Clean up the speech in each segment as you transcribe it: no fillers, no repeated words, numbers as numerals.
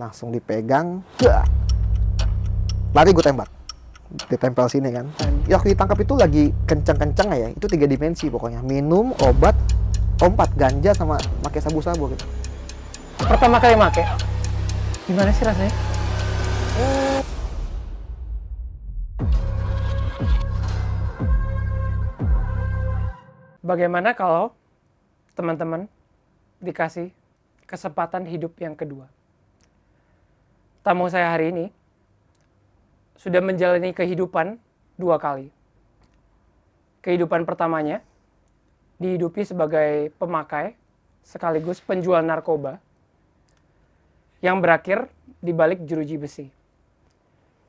langsung dipegang, lari gue tembak, ditempel sini kan. Ya waktu ditangkap itu lagi kencang-kencang ya, itu 3 dimensi pokoknya, minum, obat, ompat, ganja sama pakai sabu-sabu gitu. Pertama kali make, gimana sih rasanya? Bagaimana kalau teman-teman dikasih kesempatan hidup yang kedua? Tamu saya hari ini sudah menjalani kehidupan 2 kali. Kehidupan pertamanya dihidupi sebagai pemakai sekaligus penjual narkoba yang berakhir di balik jeruji besi.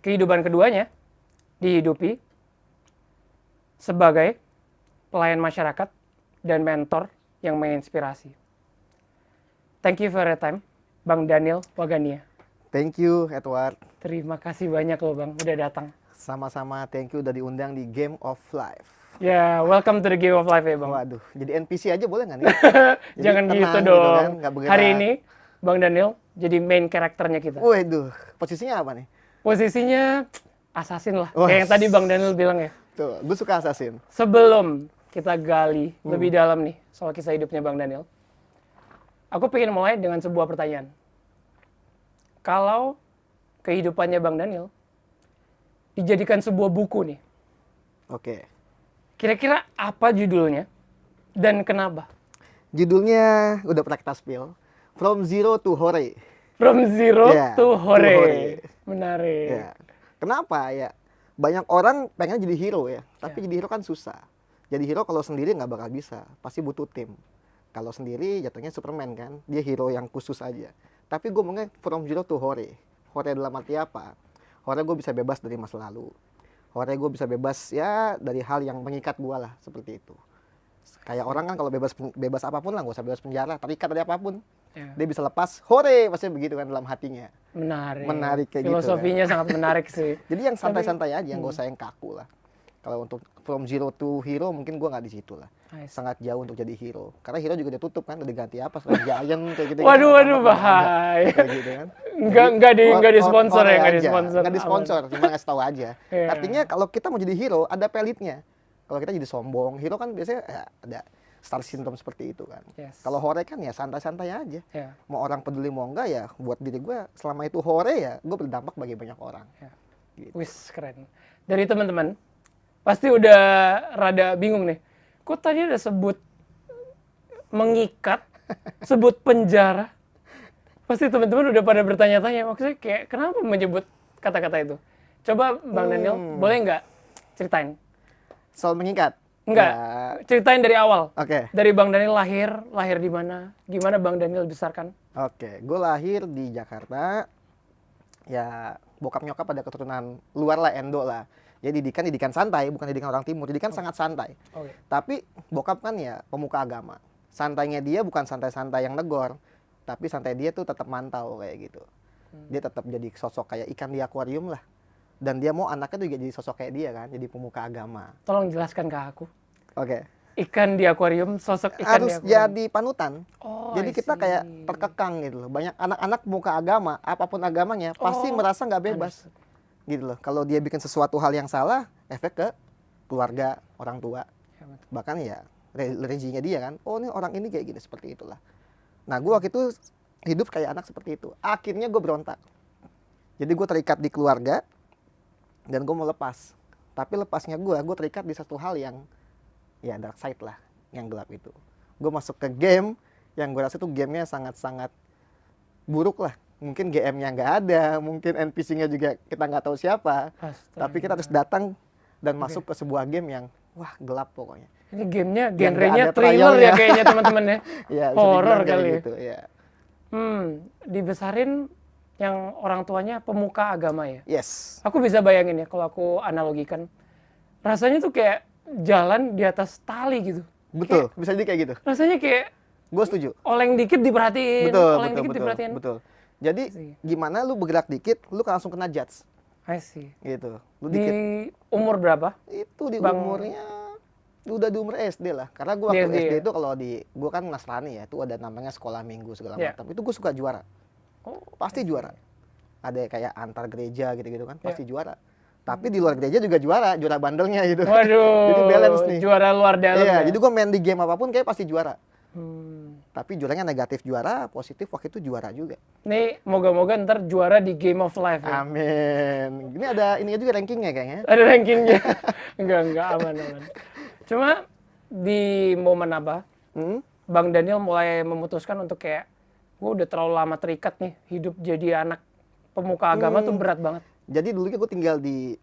Kehidupan keduanya dihidupi sebagai pelayan masyarakat dan mentor yang menginspirasi. Thank you for your time, Bang Daniel Wagania. Thank you Edward. Terima kasih banyak loh Bang, udah datang. Sama-sama, thank you udah diundang di Game of Life. Ya, welcome to the Game of Life ya Bang. Waduh, jadi NPC aja boleh nggak nih? Jangan tenang gitu gitu dong. kan, nggak bergerak. Hari ini Bang Daniel jadi main karakternya kita. Waduh, posisinya apa nih? Posisinya assassin lah, Wah. kayak yang tadi Bang Daniel bilang ya. Tuh, gue suka assassin. Sebelum kita gali lebih dalam nih soal kisah hidupnya Bang Daniel, aku pengen mulai dengan sebuah pertanyaan. Kalau kehidupannya Bang Daniel dijadikan sebuah buku nih, Oke. kira-kira apa judulnya dan kenapa? Judulnya udah pernah kita spill. From Zero to Hore. From Zero Yeah, to to Hore. Hore. Menarik. Ya. Kenapa ya? Banyak orang pengen jadi hero ya, tapi jadi hero kan susah. Jadi hero kalau sendiri nggak bakal bisa, pasti butuh tim. Kalau sendiri jatuhnya Superman kan, dia hero yang khusus aja. Tapi gue maunya from zero to hore. Hore dalam arti apa? Hore gue bisa bebas dari masa lalu. Hore gue bisa bebas ya dari hal yang mengikat gue lah, seperti itu. Kayak orang kan kalau bebas apapun lah, gak usah bebas penjara, terikat dari apapun. Ya. Dia bisa lepas, hore, pasti begitu kan dalam hatinya. Menarik. Menarik kayak gitu, Filosofinya sangat menarik sih. Jadi yang santai-santai aja, nggak usah yang kaku lah. Kalau untuk from zero to hero mungkin gua nggak di situ lah. Nice. Sangat jauh untuk jadi hero. Karena hero juga udah tutup kan, udah diganti apa? Sekarang Giant kayak gitu. Waduh, bahaya. Kayak gitu kan. Nggak di sponsor ya, nggak di sponsor. Nggak di sponsor, cuma ngasih tahu aja. Iya. Artinya kalau kita mau jadi hero, ada pelitnya. Kalau kita jadi sombong, hero kan biasanya ya, ada star syndrome seperti itu kan. Yes. Kalau hore kan ya santai-santai aja. Ya. Mau orang peduli mau enggak ya, buat diri gue selama itu hore ya, gue berdampak bagi banyak orang. Ya. Gitu. Wis, keren. Dari teman-teman pasti udah rada bingung nih. Kok tadi ada sebut mengikat, sebut penjara. Pasti teman-teman udah pada bertanya-tanya, maksudnya kayak kenapa menyebut kata-kata itu? Coba Bang Daniel, boleh nggak ceritain? Soal mengikat? Enggak, Ya, ceritain dari awal. Oke. Dari Bang Daniel lahir di mana? Gimana Bang Daniel dibesarkan? Oke, gue lahir di Jakarta. Ya, bokap nyokap ada keturunan luar lah, Endo lah. Jadi didikan santai, bukan didikan orang timur. Didikan sangat santai. Oke. Tapi bokap kan ya pemuka agama. Santainya dia bukan santai-santai yang negor, tapi santai dia tuh tetap mantau kayak gitu. Dia tetap jadi sosok kayak ikan di akuarium lah. Dan dia mau anaknya tuh juga jadi sosok kayak dia kan, jadi pemuka agama. Tolong jelaskan ke aku. Oke. Ikan di akuarium, sosok ikan Harus di akuarium. jadi panutan. Oh, Jadi I kita see. kayak terkekang gitu loh. Banyak anak-anak pemuka agama, apapun agamanya, pasti Oh, merasa nggak bebas. Gitu loh. Kalau dia bikin sesuatu hal yang salah, efek ke keluarga, orang tua. Ya, betul. Bahkan ya religinya dia kan. Oh, ini orang ini kayak gini, seperti itulah. Nah, gue waktu itu hidup kayak anak seperti itu. Akhirnya gue berontak. Jadi gue terikat di keluarga dan gue mau lepas. Tapi lepasnya gue terikat di satu hal yang ya dark side lah, yang gelap itu. Gue masuk ke game yang gue rasa tuh gamenya sangat-sangat buruk lah. Mungkin GM-nya nggak ada, mungkin NPC-nya juga kita nggak tahu siapa. Astaga. Tapi kita harus datang dan masuk ke sebuah game yang wah gelap pokoknya. Ini gamenya, Yang genrenya nggak ada thriller trialnya. ya kayaknya teman-teman ya. Ya, bisa Horor dibilang kayak kali ya. gitu, ya. Dibesarin yang orang tuanya pemuka agama ya. Yes. Aku bisa bayangin ya kalau aku analogikan. Rasanya tuh kayak jalan di atas tali gitu. Betul, bisa jadi kayak gitu. Rasanya kayak Gue setuju. oleng dikit diperhatiin, Betul, oleng betul, dikit betul, diperhatiin. betul. Jadi sih. gimana lu bergerak dikit, lu langsung kena judge. I see. Gitu. Lu Di dikit umur berapa? itu di Bang- umurnya udah di umur SD lah. Karena gue Di waktu SD SD ya? itu kalau gue kan Nasrani ya, itu ada namanya sekolah minggu segala Ya. macam. Itu gue suka juara. Oh, Pasti juara. ada kayak antar gereja gitu-gitu kan, pasti juara. Tapi di luar gereja juga juara bandelnya gitu. Waduh, Jadi balance nih. juara luar dalam Iya, ya. jadi gue main di game apapun kayak pasti juara. Hmm. Tapi juaranya negatif juara, positif waktu itu juara juga. Nih, moga-moga ntar juara di Game of Life ya. Amin. Ini ada ininya juga rankingnya kayaknya. Ada rankingnya. Enggak, aman. Cuma di momen apa, Hmm? Bang Daniel mulai memutuskan untuk kayak, gue udah terlalu lama terikat nih, hidup jadi anak pemuka agama tuh berat banget. Jadi dulu gue tinggal di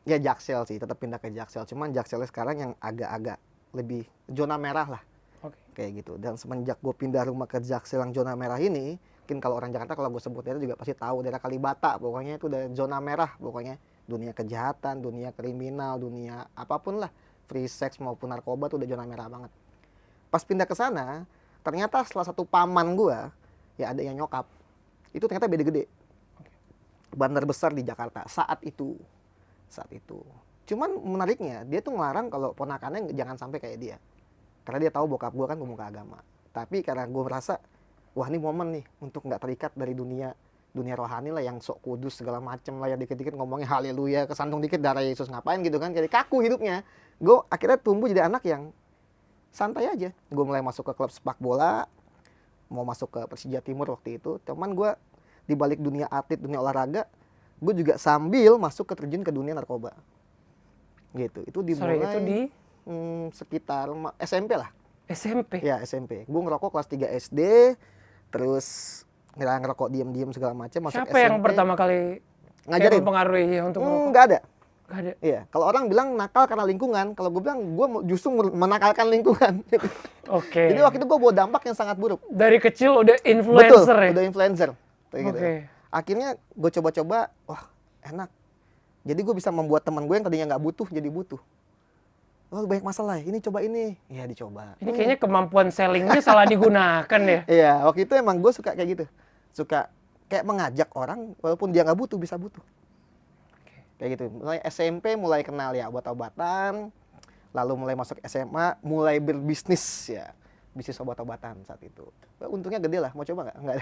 ya Jaksel sih, tetap pindah ke Jaksel. Cuman Jakselnya sekarang yang agak-agag lebih zona merah lah. Oke. Kayak gitu. Dan semenjak gue pindah rumah ke Jaksel yang zona merah ini, mungkin kalau orang Jakarta kalau gue sebut itu juga pasti tahu daerah Kalibata, pokoknya itu udah zona merah, pokoknya dunia kejahatan, dunia kriminal, dunia apapun lah, free sex maupun narkoba tuh udah zona merah banget. Pas pindah ke sana, ternyata salah satu paman gue, ya ada yang nyokap, itu ternyata beda gede, bandar besar di Jakarta saat itu. Cuman menariknya dia tuh ngelarang kalau ponakannya jangan sampai kayak dia. Karena dia tahu bokap gue kan pemuka agama. Tapi karena gue merasa, wah ini momen nih untuk nggak terikat dari dunia rohani lah yang sok kudus segala macem lah, yang dikit-dikit ngomongnya haleluya, kesandung dikit darah Yesus, ngapain gitu kan, jadi kaku hidupnya. Gue akhirnya tumbuh jadi anak yang santai aja. Gue mulai masuk ke klub sepak bola, mau masuk ke Persija Timur waktu itu. Cuman gue di balik dunia atlet, dunia olahraga, gue juga sambil masuk ke terjun ke dunia narkoba. Gitu. Itu dimulai Sorry, itu di sekitar SMP lah. SMP? Ya, SMP. Gue ngerokok kelas 3 SD, terus ngerokok diam-diam segala macam masuk Siapa SMP. yang pertama kali ngajarin? mempengaruhi untuk ngerokok? Nggak ada. Nggak ada. Iya, kalau orang bilang nakal karena lingkungan, kalau gue bilang gue justru menakalkan lingkungan. Oke. Jadi waktu itu gue bawa dampak yang sangat buruk. Dari kecil udah influencer ya? Udah influencer. Kayak gitu. Oke. Akhirnya gue coba-coba, wah enak. Jadi gue bisa membuat teman gue yang tadinya nggak butuh jadi butuh. Oh banyak masalah, ini coba ini. Ya dicoba. Ini kayaknya kemampuan sellingnya salah digunakan ya? Iya, waktu itu emang gue suka kayak gitu. Suka kayak mengajak orang, walaupun dia nggak butuh, bisa butuh. Kayak gitu. Mulai SMP mulai kenal ya obat-obatan, lalu mulai masuk SMA, mulai berbisnis ya. Bisnis obat-obatan saat itu. Untungnya gede lah, mau coba nggak? Nggak.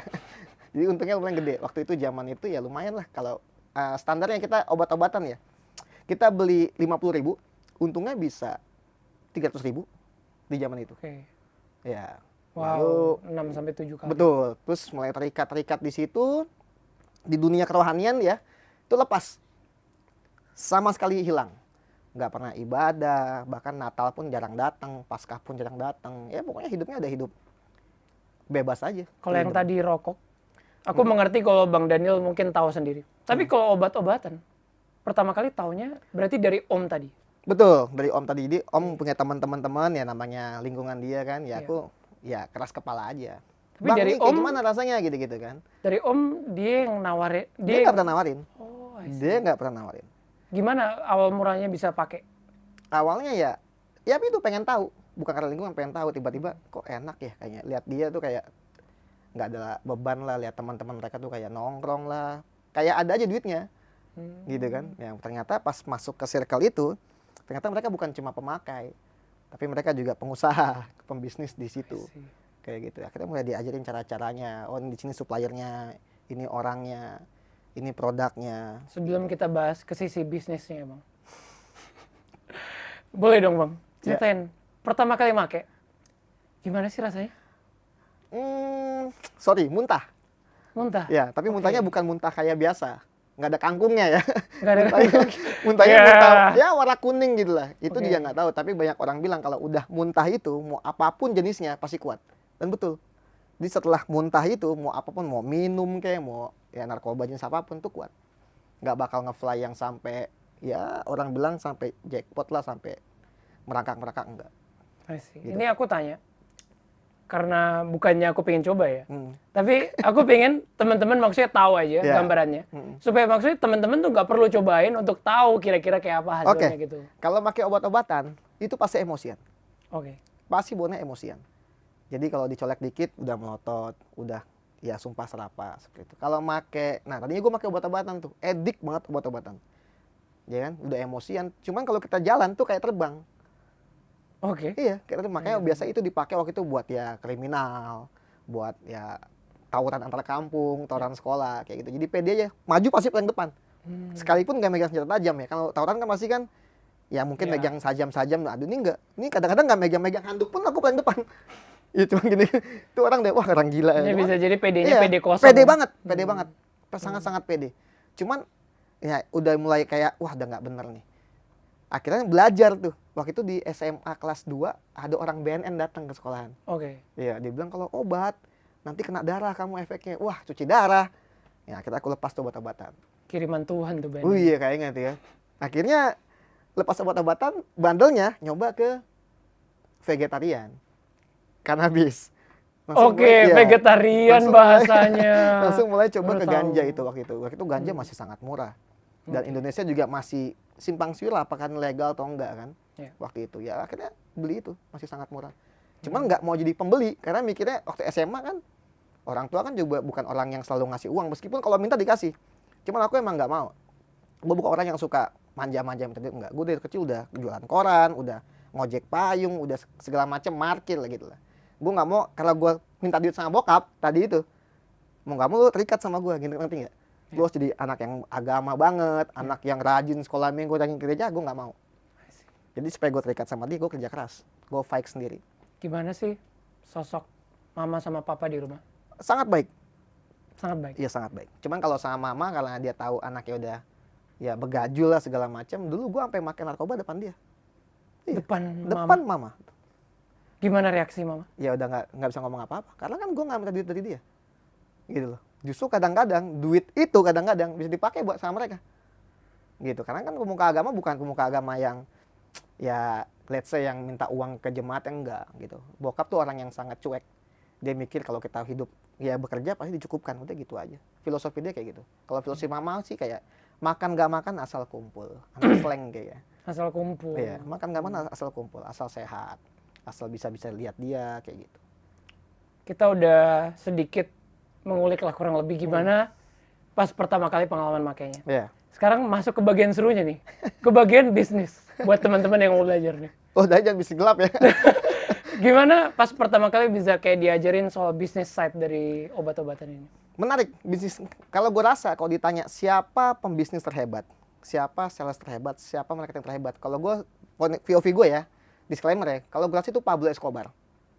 Jadi untungnya lumayan gede. Waktu itu zaman itu ya lumayan lah. Kalau standarnya kita obat-obatan ya, kita beli 50.000, untungnya bisa 300.000 di zaman itu. Oke. Ya. Wow, Lalu 6-7 kali. betul. Terus mulai terikat di situ, di dunia kerohanian ya, itu lepas. Sama sekali hilang. Nggak pernah ibadah, bahkan Natal pun jarang datang, Paskah pun jarang datang. Ya pokoknya hidupnya ada hidup bebas aja. Kalau yang tadi rokok, aku mengerti kalau Bang Daniel mungkin tahu sendiri. Tapi kalau obat-obatan, pertama kali taunya berarti dari Om tadi. Betul, dari Om tadi. Jadi Om punya teman-teman ya, namanya lingkungan dia kan. Ya aku ya keras kepala aja. Tapi Bang, dari ini kayak Om, gimana rasanya gitu-gitu kan. Dari Om dia yang nawarin. Dia nggak pernah nawarin. Oh, I see. Dia nggak pernah nawarin. Gimana awal murahnya bisa pakai? Awalnya ya itu pengen tahu. Bukan karena lingkungan, pengen tahu. Tiba-tiba kok enak ya kayaknya. Lihat dia tuh kayak nggak ada beban lah. Lihat teman-teman mereka tuh kayak nongkrong lah. Kayak ada aja duitnya. Gitu kan. Yang ternyata pas masuk ke circle itu, ternyata mereka bukan cuma pemakai. Tapi mereka juga pengusaha, pembisnis di situ. Kayak gitu. Akhirnya mulai diajarin cara-caranya. Oh di sini suppliernya, ini orangnya, ini produknya. Sebelum kita bahas ke sisi bisnisnya, Bang. Boleh dong, Bang. Ceritain. Pertama kali make, gimana sih rasanya? Sorry, muntah. Muntah? Ya, tapi muntahnya bukan muntah kayak biasa. Nggak ada kangkungnya ya. Nggak ada Muntahnya Ya. muntah, ya warna kuning gitu lah. Itu Oke. dia nggak tahu. Tapi banyak orang bilang kalau udah muntah itu, mau apapun jenisnya pasti kuat. Dan betul. Jadi setelah muntah itu, mau apapun, mau minum kayak, mau ya narkoba jenis apapun tuh kuat. Nggak bakal nge-fly yang sampai, ya orang bilang sampai jackpot lah, sampai merangkak-merangkak, enggak. I see. Gitu. Ini aku tanya, karena bukannya aku pengen coba ya, Hmm. tapi aku pengen teman-teman maksudnya tahu aja Ya. gambarannya, supaya maksudnya teman-teman tuh nggak perlu cobain untuk tahu kira-kira kayak apa hasilnya Oke. gitu. Kalau pakai obat-obatan, itu pasti emosian. Oke. Pasti baunya emosian. Jadi kalau dicolek dikit udah melotot, udah ya sumpah serapa seperti itu. Kalau make, nah tadinya gue pakai obat-obatan tuh, edik banget obat-obatan. Ya kan, udah emosian. Cuman kalau kita jalan tuh kayak terbang. Oke. Iya, kayak terbang. Makanya biasa itu dipakai waktu itu buat ya kriminal, buat ya tawuran antar kampung, tawuran sekolah kayak gitu. Jadi pede aja, maju pasti paling depan. Sekalipun nggak megang senjata tajam ya. Kalau tawuran kan pasti kan ya mungkin Ya. megang sajam-sajam. Aduh ini enggak. Ini kadang-kadang nggak megang-megang handuk pun aku paling depan. Ya cuma gini. Itu orang deh, wah orang gila Ini ya. bisa jadi PD-nya Iya, PD kosong. pede banget, pede banget. Sangat-sangat pede. Cuman ya udah mulai kayak wah udah nggak bener nih. Akhirnya belajar tuh. Waktu itu di SMA kelas 2 ada orang BNN datang ke sekolahan. Oke. Iya, dia bilang kalau obat nanti kena darah kamu efeknya. Wah, cuci darah. Ya, akhirnya aku lepas tuh obat-obatan. Kiriman Tuhan tuh Ben. Oh iya kayaknya tuh ya. Akhirnya lepas obat-obatan, bandelnya nyoba ke vegetarian. Cannabis. Oke, iya, vegetarian langsung mulai- bahasanya. langsung mulai coba Baru ke tahu. ganja itu waktu itu. Waktu itu ganja masih sangat murah. Dan Indonesia juga masih simpang siur lah apakah legal atau enggak kan. Iya. Waktu itu ya akhirnya beli itu masih sangat murah. Cuman nggak mau jadi pembeli karena mikirnya waktu SMA kan orang tua kan juga bukan orang yang selalu ngasih uang meskipun kalau minta dikasih. Cuman aku emang nggak mau. Gue bukan orang yang suka manja-manja minta duit, enggak. Gue dari kecil udah jualan koran, udah ngojek payung, udah segala macam markir lah gitu lah. Gue nggak mau kalau gue minta duit sama bokap tadi itu mau nggak mau lu terikat sama gue, gitu ngerti nggak? Lu harus jadi anak yang agama banget, anak yang rajin sekolah minggu, rajin kerja, gue nggak mau. Jadi supaya gue terikat sama dia, gue kerja keras, gue fight sendiri. Gimana sih sosok mama sama papa di rumah? Sangat baik. Sangat baik. Iya sangat baik. Cuman kalau sama mama karena dia tahu anaknya udah ya begajul lah segala macam, dulu gue sampai makan narkoba depan dia. Iya. mama. Depan mama. Gimana reaksi mama? Ya udah nggak bisa ngomong apa-apa. Karena kan gue nggak minta duit dari dia. Gitu loh. Justru kadang-kadang duit itu kadang-kadang bisa dipakai buat sama mereka. Gitu. Karena kan pemuka agama bukan pemuka agama yang ya let's say yang minta uang ke jemaat yang enggak gitu. Bokap tuh orang yang sangat cuek. Dia mikir kalau kita hidup ya bekerja pasti dicukupkan, udah gitu aja. Filosofi dia kayak gitu. Kalau filosofi mama sih kayak makan gak makan asal kumpul. Anak slang kayak. Asal kumpul. Iya, makan gak makan asal kumpul, asal sehat. Asal bisa lihat dia kayak gitu. Kita udah sedikit mengulik lah kurang lebih gimana pas pertama kali pengalaman makainya. Iya. Sekarang masuk ke bagian serunya nih. Ke bagian bisnis. Buat teman-teman yang mau belajar nih. Oh, dah jangan bisnis gelap ya. Gimana pas pertama kali bisa kayak diajarin soal bisnis side dari obat-obatan ini? Menarik bisnis. Kalau gue rasa kalau ditanya siapa pembisnis terhebat, siapa sales terhebat, siapa marketing terhebat. Kalau gue POV gue ya, disclaimer ya. Kalau gue rasa itu Pablo Escobar.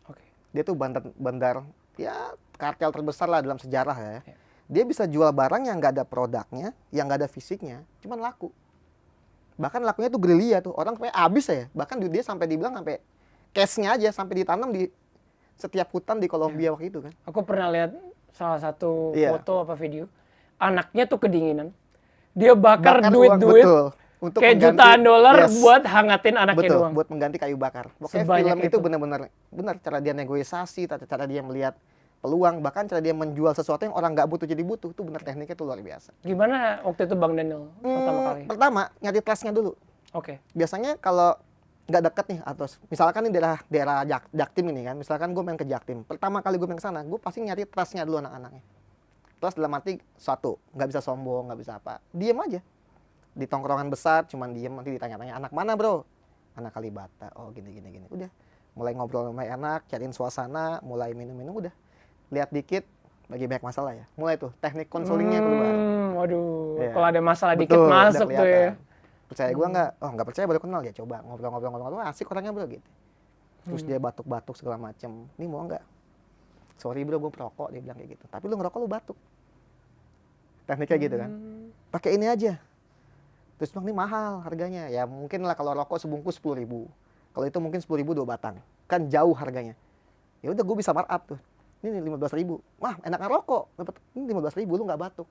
Oke. Dia tuh bandar ya kartel terbesar lah dalam sejarah ya. Ya. Dia bisa jual barang yang nggak ada produknya, yang nggak ada fisiknya, cuman laku. Bahkan lakunya tuh gerilya tuh, orang sampai habis ya. Bahkan dia sampai dibilang sampai cash-nya aja sampai ditanam di setiap hutan di Kolombia waktu itu kan. Aku pernah lihat salah satu Iya. foto apa video. Anaknya tuh kedinginan. Dia bakar Bakar uang, duit-duit betul. Untuk kayak mengganti- jutaan dolar Yes. buat hangatin anaknya Betul, doang. buat mengganti kayu bakar. Pokoknya Sebanyak film itu itu. benar cara dia negosiasi, cara dia melihat peluang, bahkan cara dia menjual sesuatu yang orang nggak butuh jadi butuh. Itu benar tekniknya tuh luar biasa. Gimana waktu itu Bang Daniel pertama kali? Pertama, nyari trustnya dulu. Oke. Biasanya kalau nggak deket nih atau misalkan ini daerah Jaktim ini kan, misalkan gue main ke Jaktim, pertama kali gue main ke sana, gue pasti nyari trustnya dulu anak-anaknya. Trust dalam arti satu, nggak bisa sombong, nggak bisa apa, diem aja di tongkrongan besar, cuman diem, nanti ditanya-tanya anak mana bro, anak Kalibata, oh gini, udah mulai ngobrol sama anak, cariin suasana, mulai minum-minum, udah lihat dikit, bagi banyak masalah ya, mulai tuh teknik konselingnya keluar. Waduh, Iya. kalau ada masalah dikit Betul, udah masuk tuh ya. kelihatan. Percaya gue nggak? Oh nggak percaya baru kenal ya, coba ngobrol-ngobrol asik orangnya bro gitu. Terus dia batuk-batuk segala macem. Ini mau nggak? Sorry bro, gue perokok, dia bilang kayak gitu. Tapi lu ngerokok lu batuk. Tekniknya gitu kan. Pakai ini aja. Terus bilang ini mahal harganya. Ya mungkin lah kalau rokok sebungkus 10.000. Kalau itu mungkin 10.000 2 batang. Kan jauh harganya. Ya udah gue bisa markup tuh. Ini 15.000. Wah enak rokok. Dapat ini 15.000 lu nggak batuk.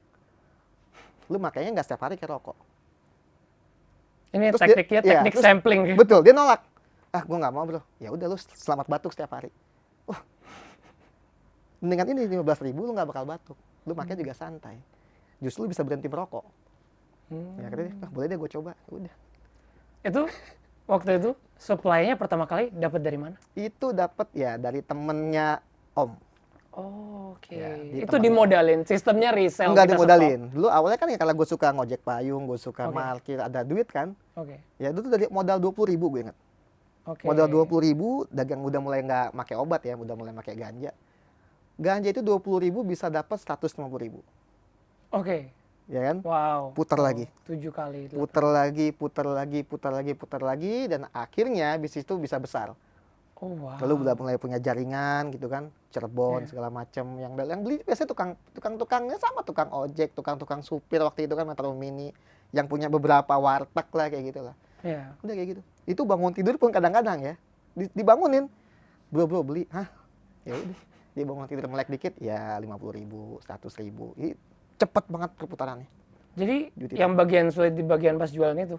Lu makanya nggak setiap hari kayak rokok. Ini Terus tekniknya dia- teknik terus- sampling. Betul, dia nolak. Ah, gue nggak mau bro. Ya udah lu selamat batuk setiap hari. Wah, dengan ini 15.000 lu nggak bakal batuk. Lu makanya juga santai. Justru lu bisa berhenti merokok. Ya katanya, boleh deh gue coba. Ya udah. Itu waktu itu supply-nya pertama kali dapat dari mana? Itu dapat ya dari temennya Om. Oh, oke. Ya, di Itu temannya. dimodalin, sistemnya resell. Enggak kita dimodalin. Dulu awalnya kan ya kalau gue suka ngojek payung, gue suka Oke. parkir, ada duit kan. stop. Oke. Ya itu tuh dari modal 20.000 gue ingat. Oke. Modal 20.000, dagang udah mulai nggak pakai obat ya, udah mulai pakai ganja. Ganja itu 20.000 bisa dapat 150.000. Oke. Ya kan? Wow. Putar lagi. 7 kali. Putar lagi, putar lagi, dan akhirnya bisnis itu bisa besar. Oh wow. Lalu udah mulai punya jaringan gitu kan, Cirebon Iya. segala macam. Yang beli biasanya tukang-tukangnya sama tukang ojek, tukang supir waktu itu kan Metro Mini, yang punya beberapa warteg lah kayak gitu lah. Iya. Udah kayak gitu. Itu bangun tidur pun kadang-kadang ya dibangunin, bro beli, hah? Ya udah, dia bangun tidur melek dikit, ya 50.000, 100.000. Ini cepet banget perputarannya. Jadi Duit itu. yang bagian sulit di bagian pas jualan itu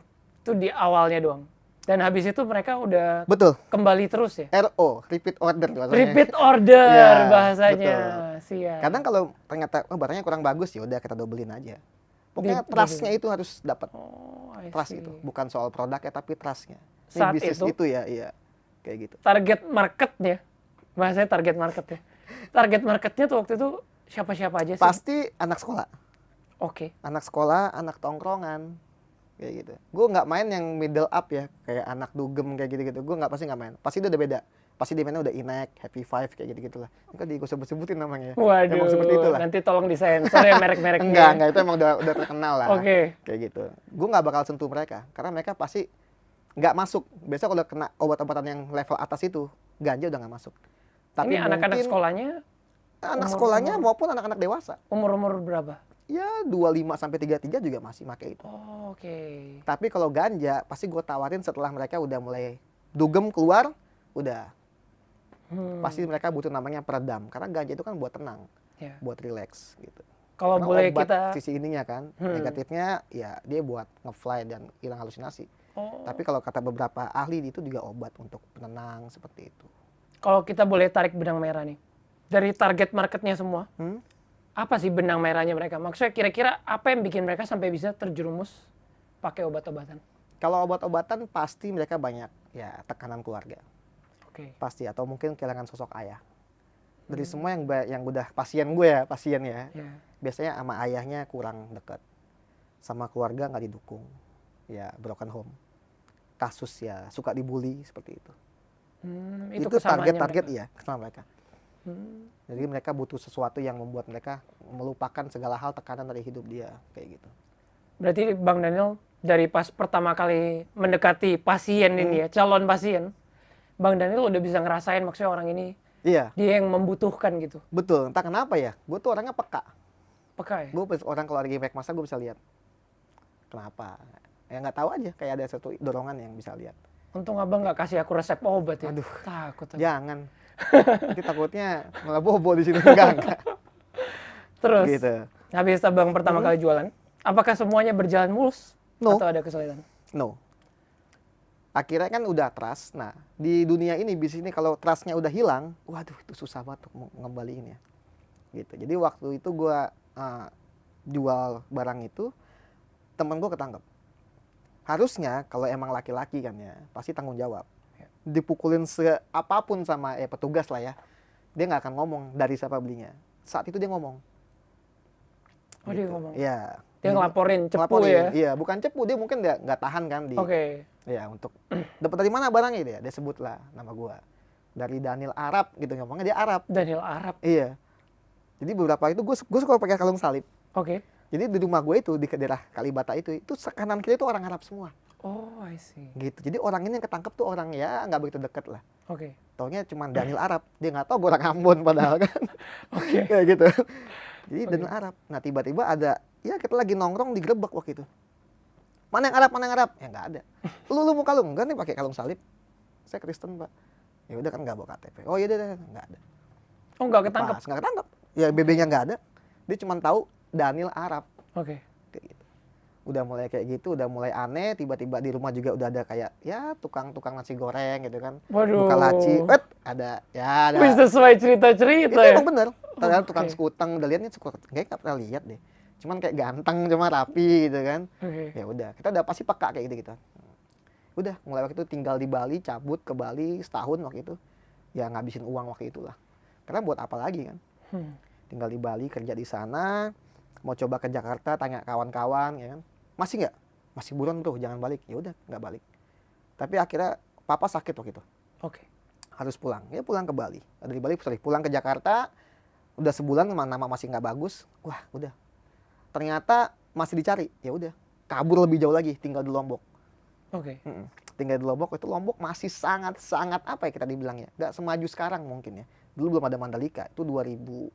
di awalnya doang. Dan habis itu mereka udah Betul. kembali terus ya. RO, repeat order bahasanya. Repeat order Ya, bahasanya. betul. Siap. Kadang kalau ternyata barangnya kurang bagus, ya udah kita dobelin aja. Pokoknya trust-nya itu harus dapat. Oh, I Trust see. itu bukan soal produknya tapi trust-nya. Ini Saat bisnis itu? itu ya, iya. Kayak gitu. Target marketnya, bahasanya target marketnya. Target marketnya tuh waktu itu siapa-siapa aja sih? Pasti anak sekolah. Oke. Anak sekolah, anak tongkrongan. Kayak gitu. Gue nggak main yang middle up ya, kayak anak dugem kayak gitu-gitu. Gue pasti nggak main. Pasti itu udah beda. Pasti dia mainnya udah Inek, Happy Five kayak gitu-gitulah. Kan gue sebut-sebutin namanya. Waduh, Emang seperti itulah. nanti tolong disensor ya merek-mereknya. Enggak, itu emang udah terkenal lah. Oke. Kayak gitu. Gue nggak bakal sentuh mereka, karena mereka pasti nggak masuk. Biasa kalau kena obat-obatan yang level atas itu, ganja udah nggak masuk. Tapi Ini anak-anak mungkin sekolahnya anak sekolahnya maupun anak-anak dewasa. umur-umur berapa? Ya 25 sampai 33 juga masih pakai itu. Oh, oke. Tapi kalau ganja pasti gue tawarin setelah mereka udah mulai dugem keluar, udah pasti mereka butuh namanya peredam, karena ganja itu kan buat tenang, Ya. buat relax gitu. Kalau Karena boleh obat kita sisi ininya kan, negatifnya ya dia buat ngefly dan hilang halusinasi. Oh. Tapi kalau kata beberapa ahli itu juga obat untuk penenang seperti itu. Kalau kita boleh tarik benang merah nih. Dari target marketnya semua. Apa sih benang merahnya mereka? Maksudnya kira-kira apa yang bikin mereka sampai bisa terjerumus pakai obat-obatan? Kalau obat-obatan pasti mereka banyak ya tekanan keluarga. Oke. Pasti, atau mungkin kehilangan sosok ayah. Dari semua yang udah pasien ya. Ya. Biasanya sama ayahnya kurang dekat. Sama keluarga nggak didukung. Ya broken home. Kasus ya suka dibully seperti itu. Itu Itu kesamaannya target mereka. iya sama mereka. Jadi mereka butuh sesuatu yang membuat mereka melupakan segala hal tekanan dari hidup dia kayak gitu. Berarti Bang Daniel dari pas pertama kali mendekati pasien ini ya, calon pasien, Bang Daniel udah bisa ngerasain maksudnya orang ini Iya, dia yang membutuhkan gitu. betul. Entah kenapa ya, gue tuh orangnya peka. Peka ya? Gue orang kalau lagi baik masa gue bisa lihat. Kenapa? Ya nggak tahu aja, kayak ada satu dorongan yang bisa lihat. Untung abang nggak kasih aku resep obat ya. Aduh. Takut aku. Jangan. Nanti takutnya malah bobo di sini. Enggak. Terus Gitu. habis abang pertama kali jualan, apakah semuanya berjalan mulus? No. Atau ada kesulitan? No. Akhirnya kan udah trust. Nah, di dunia ini bisnis ini kalau trustnya udah hilang, waduh itu susah banget untuk ngembaliin ya. Gitu. Jadi waktu itu gue jual barang itu, temen gue ketangkep. Harusnya kalau emang laki-laki kan ya, pasti tanggung jawab. Dipukulin apapun sama petugas lah ya, dia nggak akan ngomong dari siapa belinya. Saat itu dia ngomong. Oh dia ngomong. Iya. Dia ngelaporin cepu Ngelaporin. ya? Iya, bukan cepu, dia mungkin nggak tahan kan di. Oke. Ya untuk dapat dari mana barangnya dia sebut lah nama gua. Dari Daniel Arab gitu, ngomongnya dia Arab. Daniel Arab. Iya. Jadi beberapa itu gue suka pakai kalung salib. Oke. Jadi di rumah gue itu di daerah Kalibata itu kanan kiri itu orang Arab semua. Oh, I see. Gitu. Jadi orang ini yang ketangkep tuh orang ya nggak begitu deket lah. Oke. Taunya cuma Daniel Arab. Dia nggak tahu gue orang Ambon padahal kan. Oke. Kayak gitu. Jadi Daniel Arab. Nah tiba-tiba ada, ya kita lagi nongkrong digerebek waktu itu. Mana yang Arab, mana yang Arab? Ya nggak ada. Lu mau kalung? Enggak nih pakai kalung salib. Saya Kristen Pak. Ya udah kan nggak bawa KTP. Oh iya deh, nggak ada. Oh nggak ketangkep? Pas, nggak ketangkep. Ya BB-nya nggak ada. Dia cuma tahu Daniel Arab. Oke. Kayak gitu. Udah mulai kayak gitu, udah mulai aneh. Tiba-tiba di rumah juga udah ada kayak ya tukang nasi goreng gitu kan. Waduh. Buka laci, ada. Ya ada. Wih, sesuai Itu cerita-cerita ya? emang bener. Ternyata tukang Oke. sekutang, udah lihat nih sekutang. Kayaknya nggak pernah lihat deh. Cuman kayak ganteng, cuma rapi gitu kan. Oke. Ya udah, kita udah pasti peka kayak gitu. Udah, mulai waktu itu tinggal di Bali, cabut ke Bali setahun waktu itu. Ya ngabisin uang waktu itulah. Karena buat apa lagi kan? Tinggal di Bali, kerja di sana, mau coba ke Jakarta, tanya kawan-kawan ya kan. Masih nggak? Masih buron bro, jangan balik. Ya udah, nggak balik. Tapi akhirnya papa sakit waktu itu. Oke. Harus pulang. Ya pulang ke Bali. Dari Bali, pulang ke Jakarta. Udah sebulan nama masih nggak bagus. Wah udah. Ternyata masih dicari. Ya udah. Kabur lebih jauh lagi. Tinggal di Lombok. Oke. Tinggal di Lombok. Itu Lombok masih sangat apa ya kita dibilang ya. Nggak semaju sekarang mungkin ya. Dulu belum ada Mandalika. Itu 2012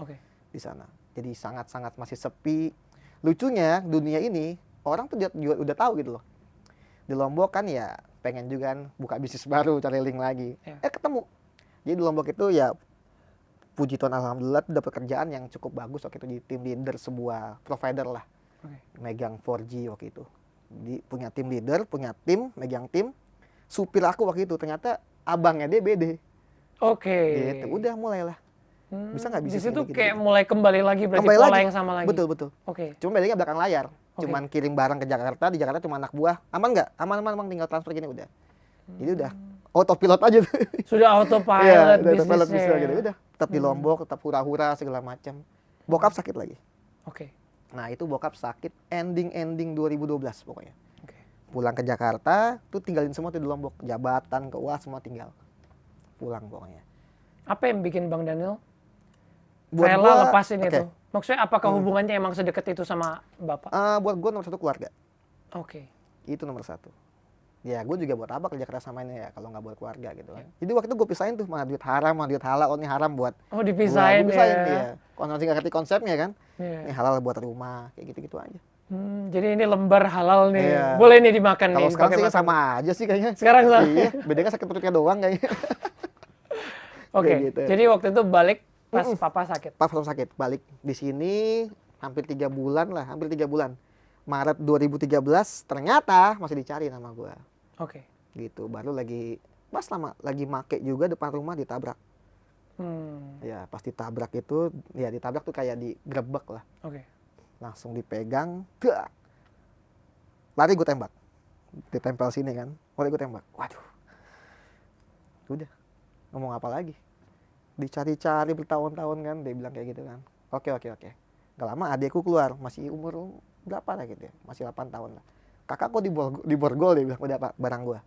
Oke. di sana. Jadi sangat masih sepi. Lucunya dunia ini orang tuh juga udah tahu gitu loh. Di Lombok kan ya pengen juga kan buka bisnis baru, cari link lagi. Ya. Ketemu. Jadi di Lombok itu ya puji Tuhan alhamdulillah tuh dapat kerjaan yang cukup bagus waktu itu di tim leader sebuah provider lah. Oke. Megang 4G waktu itu. Jadi punya tim leader, punya tim, megang tim. Supir aku waktu itu ternyata abangnya dia BD. Oke. Gitu. Udah mulailah. Bisa nggak Di bisnis situ ini, kayak gitu-gitu. mulai kembali lagi berarti Kembali pola lagi. yang sama lagi. Betul. Oke. Cuma bedanya belakang layar. Oke. Cuman kirim barang ke Jakarta, di Jakarta cuma anak buah. Aman nggak? Aman, bang, tinggal transfer gini udah. Jadi udah autopilot aja tuh. Sudah Iya, autopilot udah autopilot bisnisnya. gitu. Udah, tetap di Lombok, tetap hura-hura segala macam. Bokap sakit lagi. Oke. Nah, itu bokap sakit ending 2012 pokoknya. Oke. Pulang ke Jakarta, tuh tinggalin semua tuh di Lombok. Jabatan, keuangan semua tinggal. Pulang pokoknya. Apa yang bikin Bang Daniel Buat rela gua, lepasin oke. itu? Maksudnya apakah hubungannya emang sedekat itu sama Bapak? Buat gue nomor 1 keluarga. Oke. Itu nomor 1. Ya gue juga buat apa kerja keras sama ini ya kalau nggak buat keluarga gitu kan. Jadi waktu itu gue pisahin tuh mana duit haram, mana duit halal. Oh ini haram buat Oh, dipisahin gua pisahin ya. dia. Kalau nanti nggak ngerti konsepnya kan, Iya. ini halal buat rumah kayak gitu-gitu aja. Jadi ini lembar halal nih. Iya. Boleh nih dimakan Kalau nih. sekarang dipakai sih makan. sama aja sih kayaknya. Sekarang sama. Iya, bedanya sakit perutnya doang kayaknya. Oke. Kayak gitu. Jadi waktu itu balik pas Papa sakit. Pas sakit, balik di sini hampir 3 bulan lah, hampir 3 bulan. Maret 2013 ternyata masih dicari nama gua. Oke. Gitu, baru lagi pas lagi make juga depan rumah ditabrak. Ya, pas ditabrak itu, ya ditabrak tuh kayak digrebek lah. Oke. Langsung dipegang, dak. Lari gue tembak. Ditempel sini kan, lari gue tembak. Waduh. Udah, ngomong apa lagi? Dicari-cari bertahun-tahun kan, dia bilang kayak gitu kan. Oke. Gak lama adekku keluar, masih umur berapa lah gitu ya, masih 8 tahun lah. Kakak kok di borgol, dia bilang, udah pak, barang gua,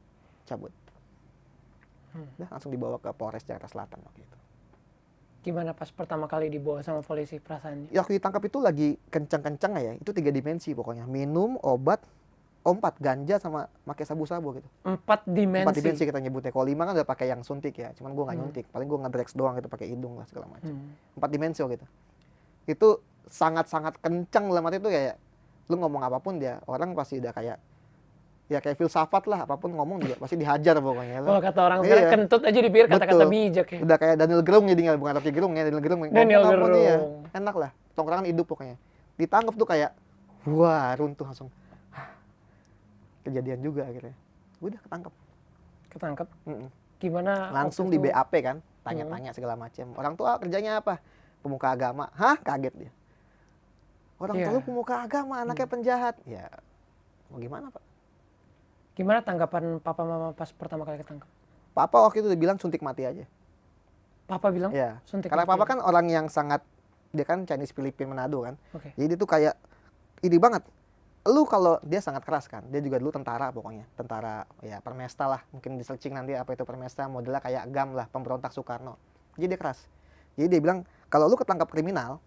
cabut. Udah langsung dibawa ke Polres Jakarta Selatan waktu itu. Gimana pas pertama kali dibawa sama polisi perasaannya? Ya waktu ditangkap itu lagi kencang-kencang ya, itu 3 dimensi pokoknya. Minum, obat, 4, ganja sama pakai sabu-sabu gitu. 4 dimensi. 4 dimensi kita nyebutnya. Kalau 5 kan udah pakai yang suntik ya, cuman gua nggak nyuntik. Paling gua ngedrex doang gitu pakai hidung lah segala macam. 4 dimensi gitu. Itu sangat-sangat kencang dalam arti itu kayak lu ngomong apapun dia orang pasti udah kayak ya kayak filsafat lah, apapun ngomong juga pasti dihajar pokoknya. Kalau kata orang sekarang Iya. kentut aja dipikir kata-kata Betul. bijak ya. Udah kayak Daniel Gerung jadinya, bukan Rocky Gerung ya, Daniel Gerung. Daniel Ngomong apapun, iya. Gerung. Enak lah, tongkrongan hidup pokoknya. Ditangkap tuh kayak wah, runtuh langsung. Kejadian juga akhirnya. Udah ketangkep. Ketangkep. Mm-mm. Gimana? Langsung waktu di itu? BAP kan, tanya-tanya segala macam. Orang tua kerjanya apa? Pemuka agama. Hah? Kaget dia. Orang tua Iya. lu pemuka agama, anaknya penjahat. Ya, mau gimana Pak? Gimana tanggapan papa mama pas pertama kali ketangkep? Papa waktu itu udah bilang suntik mati aja. Papa bilang Ya, suntik karena mati papa aja. kan orang yang sangat, dia kan Chinese Filipin Manado kan. Oke. Jadi dia tuh kayak ini banget. Lu kalau dia sangat keras kan. Dia juga dulu tentara pokoknya. Tentara ya Permesta lah. Mungkin di searching nanti apa itu Permesta, modelnya kayak GAM lah, pemberontak Soekarno. Jadi dia keras. Jadi dia bilang kalau lu ketangkap kriminal,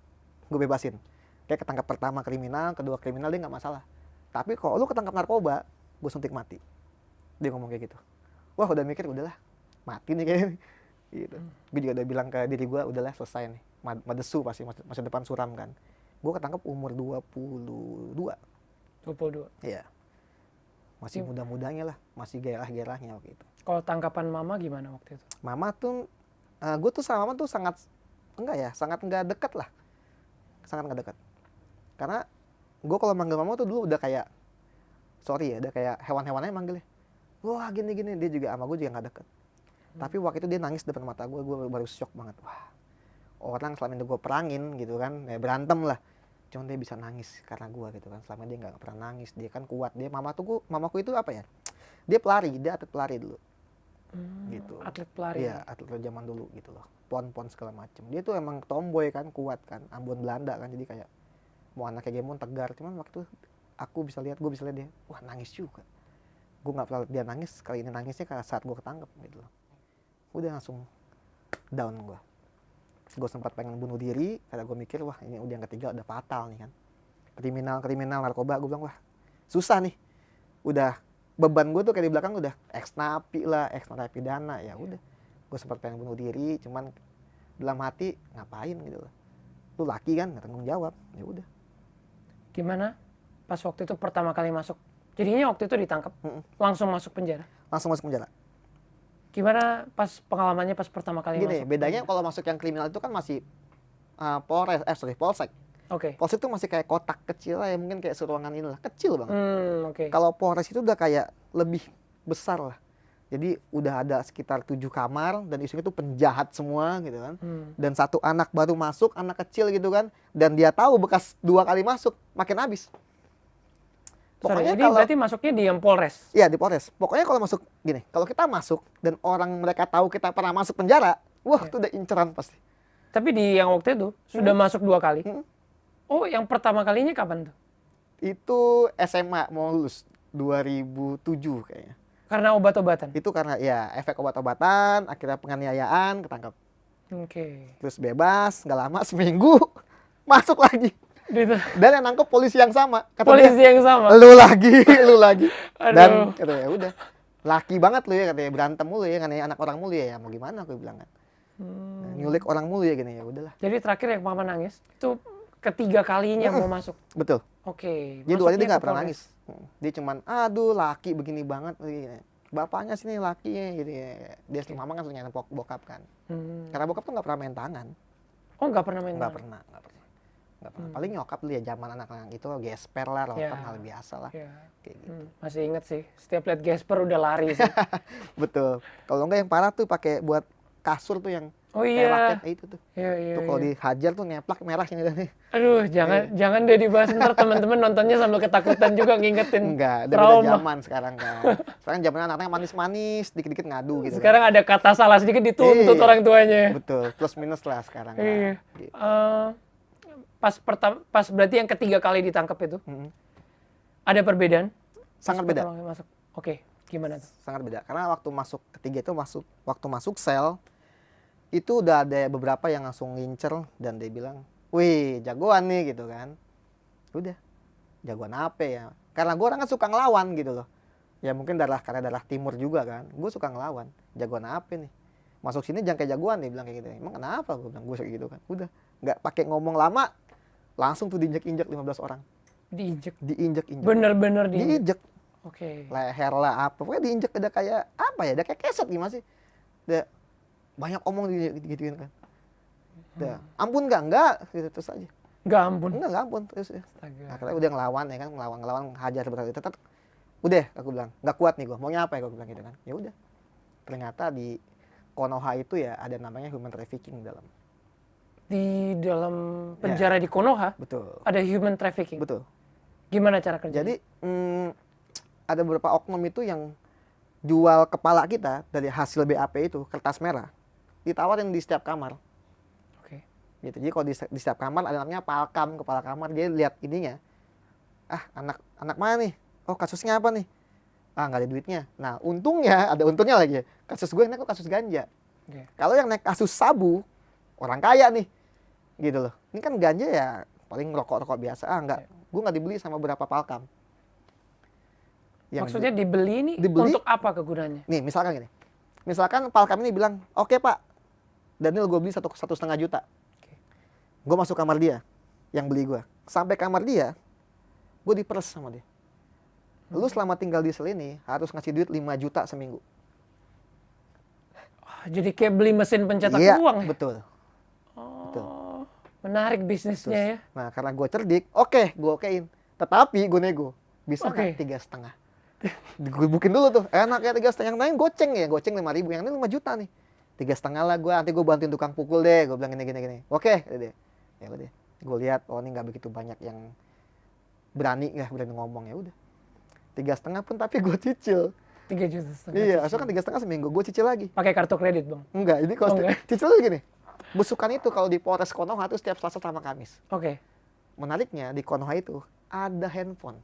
gue bebasin. Kayak ketangkap pertama kriminal, kedua kriminal dia nggak masalah. Tapi kalau lu ketangkap narkoba, gue suntik mati. Dia ngomong kayak gitu. Wah udah mikir udahlah mati nih kayaknya. Gitu. Gue juga udah bilang ke diri gue udahlah selesai nih. Madesu pasti masa depan suram kan. Gue ketangkap umur 22. 22. Iya. Masih muda-mudanya lah, masih gerah-gerahnya waktu itu. Kalau tanggapan mama gimana waktu itu? Mama tuh, gue tuh sama mama tuh sangat sangat nggak dekat lah, sangat nggak dekat. Karena gue kalau manggil mama tuh dulu udah kayak, sorry ya, udah kayak hewan-hewannya manggilnya. Wah gini-gini, dia juga sama gue juga nggak deket. Tapi waktu itu dia nangis depan mata gue baru shock banget. Wah, orang selama ini gue perangin gitu kan, ya berantem lah. Cuman dia bisa nangis karena gue gitu kan. Selama dia nggak pernah nangis, dia kan kuat. Dia mamaku itu apa ya? Dia pelari, dia atlet pelari dulu. Gitu. Atlet pelari. Iya, atlet zaman dulu gitu loh. Pon-pon segala macem. Dia tuh emang tomboy kan, kuat kan, Ambon Belanda kan. Jadi kayak mau anaknya Gemon tegar. Cuman waktu gue bisa lihat dia, wah nangis juga. Gue nggak pernah lihat dia nangis. Kali ini nangisnya saat gue ketangkep gitu loh. Udah langsung down gue. gue sempat pengen bunuh diri karena gue mikir wah ini udah yang ketiga udah fatal nih kan, kriminal narkoba. Gue bilang wah susah nih, udah beban gue tuh kayak di belakang udah ex napi lah, ex narapidana, ya udah gue sempat pengen bunuh diri, cuman dalam hati ngapain gitu loh, lu laki kan nggak tanggung jawab, ya udah. Gimana pas waktu itu pertama kali masuk? Jadinya waktu itu ditangkap, langsung masuk penjara. Langsung masuk penjara. Gimana pas pengalamannya pas pertama kali Gini, masuk? bedanya kalau masuk yang kriminal itu kan masih polsek. Oke. Polsek itu masih kayak kotak kecil lah ya, mungkin kayak seruangan inilah, kecil banget. Oke. Kalau Polres itu udah kayak lebih besar lah. Jadi udah ada sekitar 7 kamar dan isinya tuh penjahat semua gitu kan. Dan satu anak baru masuk, anak kecil gitu kan. Dan dia tahu bekas 2 kali masuk, makin habis. Pokoknya jadi berarti masuknya di yang Polres? Iya di Polres. Pokoknya kalau masuk gini, kalau kita masuk dan orang mereka tahu kita pernah masuk penjara, wah itu udah inceran pasti. Tapi di yang waktu itu sudah masuk 2 kali? Oh yang pertama kalinya kapan tuh? Itu SMA mau lulus 2007 kayaknya. Karena obat-obatan? Itu karena ya efek obat-obatan, akhirnya penganiayaan, ketangkap. Oke. Terus bebas, nggak lama seminggu masuk lagi. Gitu. Dan yang nangkep polisi yang sama. Kata Polisi dia, yang sama? lu lagi. Aduh. Dan katanya ya udah, laki banget lu ya katanya, berantem mulu ya, katanya anak orang mulu ya mau gimana aku bilang kan. Nyulik orang mulu ya gini, ya udahlah. Jadi terakhir yang mama nangis itu ketiga kalinya mau masuk? Betul. Oke. Jadi duanya dia nggak ke pernah Polres. nangis. Dia cuman, aduh laki begini banget. Bapaknya sini lakinya gitu ya. Dia mama kan sudah bokap kan. Karena bokap tuh nggak pernah main tangan. Oh nggak pernah main Nggak tangan? pernah. Paling nyokap lu ya zaman anak-anak itu gesper lah, kan hal biasa lah. Kayak gitu. Masih inget sih, setiap lihat gesper udah lari sih. Betul. Kalau enggak yang parah tuh pakai buat kasur tuh yang kayak raket itu tuh. Iya. Tuh kalau dihajar tuh ngeplak merah sini nih. Aduh, jangan deh dibahas, ntar teman-teman nontonnya sambil ketakutan juga ngingetin Enggak, udah beda zaman sekarang kan. Sekarang zaman anaknya manis-manis, dikit-dikit ngadu gitu. Sekarang ada kata salah sedikit dituntut orang tuanya. Betul, plus minus lah sekarang. Iya. Gitu. Pas berarti yang ketiga kali ditangkap itu, ada perbedaan? Sangat beda. Masuk. Oke, gimana tuh? Sangat beda. Karena waktu masuk ketiga itu waktu masuk sel itu udah ada beberapa yang langsung ngincer dan dia bilang, wih jagoan nih gitu kan. Udah, jagoan apa ya? Karena gue orang kan suka ngelawan gitu loh. Ya mungkin karena darah timur juga kan. Gue suka ngelawan. Jagoan apa nih? Masuk sini jangan kayak jagoan nih, bilang kayak gitu. Emang kenapa? Gue bilang, gue kayak gitu kan. Udah, nggak pakai ngomong lama, langsung tuh diinjek-injek 15 orang. Diinjek-injek. Bener-bener diinjek. Oke. Leher lah apa. Pokoknya diinjek udah kayak apa ya? Udah kayak keset gimana sih? Udah banyak omong gitu-gituin kan. Udah, ampun enggak gitu terus aja. Enggak ampun. Enggak ampun terus ya. Astaga. Akhirnya udah ngelawan ya kan, ngelawan hajar berarti tetap. Udah aku bilang, enggak kuat nih gua. Maunya apa ya gua bilang gitu kan. Ya udah. Ternyata di Konoha itu ya ada namanya human trafficking dalam. Di dalam penjara di Konoha? Betul. Ada human trafficking? Betul. Gimana cara kerjanya? Jadi ada beberapa oknum itu yang jual kepala kita dari hasil BAP itu, kertas merah, ditawarin di setiap kamar. Oke. Gitu. Jadi kalau di setiap kamar ada namanya palkam, kepala kamar, dia lihat ininya. Ah, anak mana nih? Oh, kasusnya apa nih? Ah, nggak ada duitnya. Nah, untungnya, ada untungnya lagi. Kasus gue naik kasus ganja. Okay. Kalau yang naik kasus sabu, orang kaya nih. Gitu loh. Ini kan ganja ya paling rokok-rokok biasa. Ah, enggak. Gue nggak dibeli sama berapa palkam. Maksudnya dibeli ini untuk apa kegunaannya? Nih, misalkan gini. Misalkan palkam ini bilang, oke Pak, Daniel gue beli 1,5 juta. Okay. Gue masuk kamar dia, yang beli gue. Sampai kamar dia, gue diperes sama dia. Lu selama tinggal di sel ini harus ngasih duit 5 juta seminggu. Jadi kayak beli mesin pencetak uang ya? Betul. Oh, betul. Menarik bisnisnya ya. Nah, karena gue cerdik, gue okein. Tetapi gue nego. Bisa nggak 3,5? Gue bukin dulu tuh, enak ya 3,5. Yang lain goceng 5.000. Yang ini 5 juta nih. 3,5 lah gue, nanti gue bantuin tukang pukul deh. Gue bilang gini. Oke, deh. Ya udah. Gue lihat, oh ini nggak begitu banyak yang berani ngomong, ya udah. 3,5 pun tapi gue cicil. 3,5 juta. Iya, asal kan 3,5 seminggu, gue cicil lagi. Pakai kartu kredit bang? Enggak, ini kalau cicil lagi gini. Besukan itu kalau di Polres Konoha itu setiap Selasa sama Kamis. Oke. Menariknya di Konoha itu ada handphone.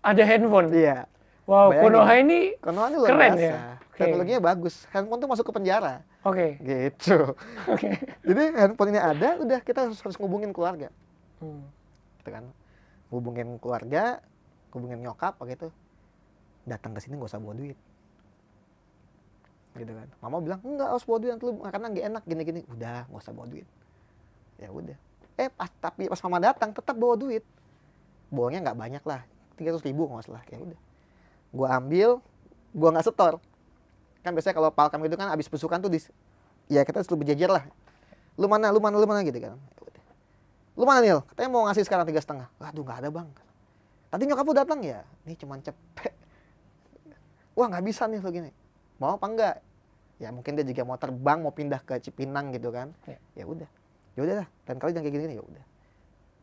Ada handphone? Iya. Wow, Konoha ini luar keren biasa. ya? Teknologinya bagus. Handphone tuh masuk ke penjara. Oke. Gitu. Oke. Jadi handphone ini ada, udah kita harus ngubungin keluarga. Hmm. Gitu kan. Hubungin keluarga, hubungin nyokap gitu. Datang ke sini nggak usah bawa duit. Gitu kan. Mama bilang, enggak harus bawa duit lu karena nggak enak gini-gini. Udah, nggak usah bawa duit. Ya udah. Tapi pas mama datang tetap bawa duit. Bawanya nggak banyak lah, 300.000 nggak salah. Ya udah. Gua ambil, gua nggak setor. Kan biasanya kalau palkam itu kan abis besukan tuh ya kita selalu berjejer lah. Lu mana gitu kan. Ya udah. Lu mana Nil? Katanya mau ngasih sekarang 3,5. Waduh nggak ada bang. Tadi nyokap lu datang ya? Nih cuman cepet. Wah nggak bisa nih lo gini. Mau apa enggak? Ya mungkin dia juga mau terbang, mau pindah ke Cipinang gitu kan. Ya udah. Ya udah lah. Dan kali jangan kayak gini ya udah.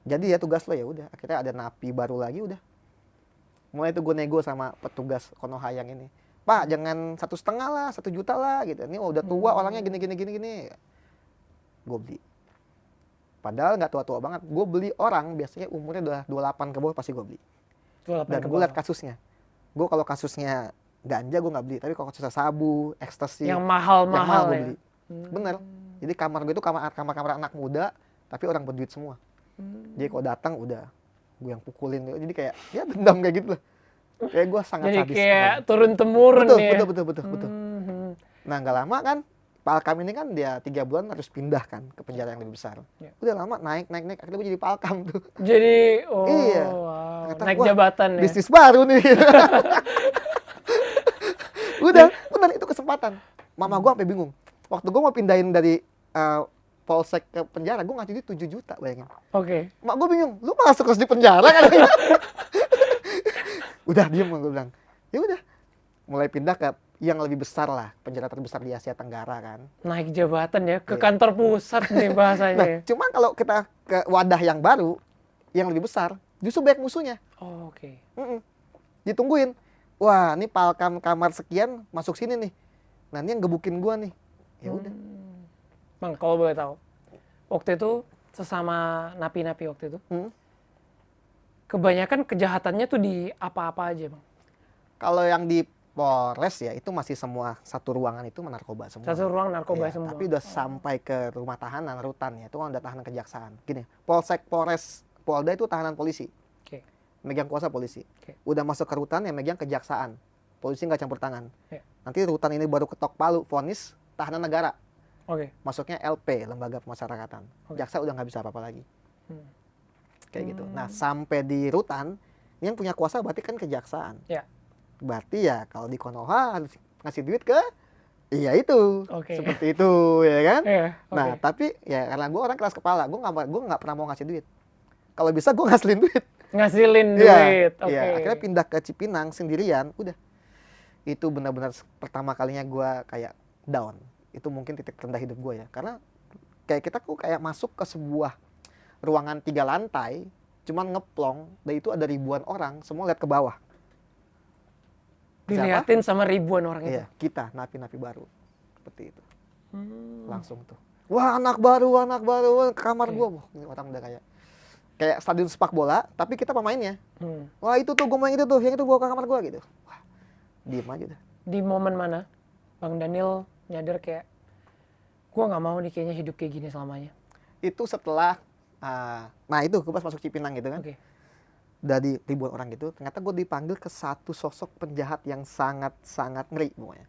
Jadi ya tugas lo ya udah. Akhirnya ada napi baru lagi udah. Mulai itu gue nego sama petugas Konoha yang ini. Pak jangan 1,5 lah, 1 juta lah gitu. Ini udah tua orangnya gini. Gue beli. Padahal nggak tua-tua banget. Gue beli orang biasanya umurnya udah 28 ke bawah pasti gue beli. 28 Dan gue liat kasusnya. Gue kalau kasusnya ganja gue nggak beli. Tapi kalau kasusnya sabu, ekstasi, yang mahal-mahal gue ya. beli. Bener. Jadi kamar gue itu kamar anak muda, tapi orang berduit semua. Jadi kalau datang udah gue yang pukulin. Jadi kayak ya dendam kayak gitu lah. Kayak gue sangat Jadi sadis. kayak turun temurun nih. Betul. Nah nggak lama kan, Palkam ini kan dia 3 bulan harus pindah kan ke penjara yang lebih besar. Ya. Udah lama naik. Akhirnya gue jadi Palkam tuh. Jadi Iya. wow, Ternyata, naik wah, jabatan ya. bisnis baru nih. Udah, benar itu kesempatan. Mama gue sampai bingung. Waktu gue mau pindahin dari polsek ke penjara, gue ngasih duit 7 juta bayangin. Oke. Mak gue bingung, lu masuk terus di penjara kan? Udah diem gue bilang. Ya udah, mulai pindah ke yang lebih besar lah, penjara terbesar di Asia Tenggara kan. Naik jabatan ya ke Iya. kantor pusat nih bahasanya. Nah, cuman kalau kita ke wadah yang baru, yang lebih besar, justru banyak musuhnya. Oh, oke. Ditungguin. Wah, ini Palkam kamar sekian masuk sini nih. Nah, ini yang gebukin gua nih. Ya udah. Bang, kalau boleh tahu, waktu itu sesama napi-napi waktu itu, kebanyakan kejahatannya tuh di apa-apa aja, Bang? Kalau yang di Polres ya itu masih semua satu ruangan itu narkoba semua. Satu ruang narkoba Ya, semua. tapi udah sampai ke rumah tahanan, rutan ya, itu kan udah tahanan kejaksaan. Gini, Polsek, Polres, Polda itu tahanan polisi. Oke. Megang kuasa polisi. Oke. Udah masuk ke rutan yang megang kejaksaan. Polisi nggak campur tangan. Ya. Nanti rutan ini baru ketok palu, vonis tahanan negara. Oke. Masuknya LP, Lembaga Pemasyarakatan. Oke. Jaksa udah nggak bisa apa-apa lagi. Hmm. Kayak gitu. Nah, sampai di rutan, yang punya kuasa berarti kan kejaksaan. Ya. Berarti ya kalau di Konoha harus ngasih duit ke iya itu. Oke. Seperti itu, ya kan? Iya, Nah, oke. tapi ya karena gue orang keras kepala, gue nggak pernah mau ngasih duit. Kalau bisa gue ngasilin duit. Ngasilin Iya, duit. Oke. iya. Akhirnya pindah ke Cipinang sendirian, udah. Itu benar-benar pertama kalinya gue kayak down. Itu mungkin titik terendah hidup gue ya. Karena kayak kita tuh kayak masuk ke sebuah ruangan 3 lantai, cuman ngeplong, dan itu ada ribuan orang, semua lihat ke bawah. Diliatin sama ribuan orang itu. Iya, kita napi-napi baru. Seperti itu. Langsung tuh. Wah, anak baru, ke kamar gua. Wah, ini orang udah kayak stadion sepak bola, tapi kita pemainnya. Wah, itu tuh gua main itu tuh, yang itu bawa ke kamar gua gitu. Wah, diem aja dah. Di momen mana Bang Daniel nyadar kayak gua nggak mau nih kayaknya hidup kayak gini selamanya? Itu setelah nah itu gua pas masuk Cipinang gitu kan. Oke. Dari ribuan orang gitu, ternyata gue dipanggil ke satu sosok penjahat yang sangat-sangat ngeri pokoknya.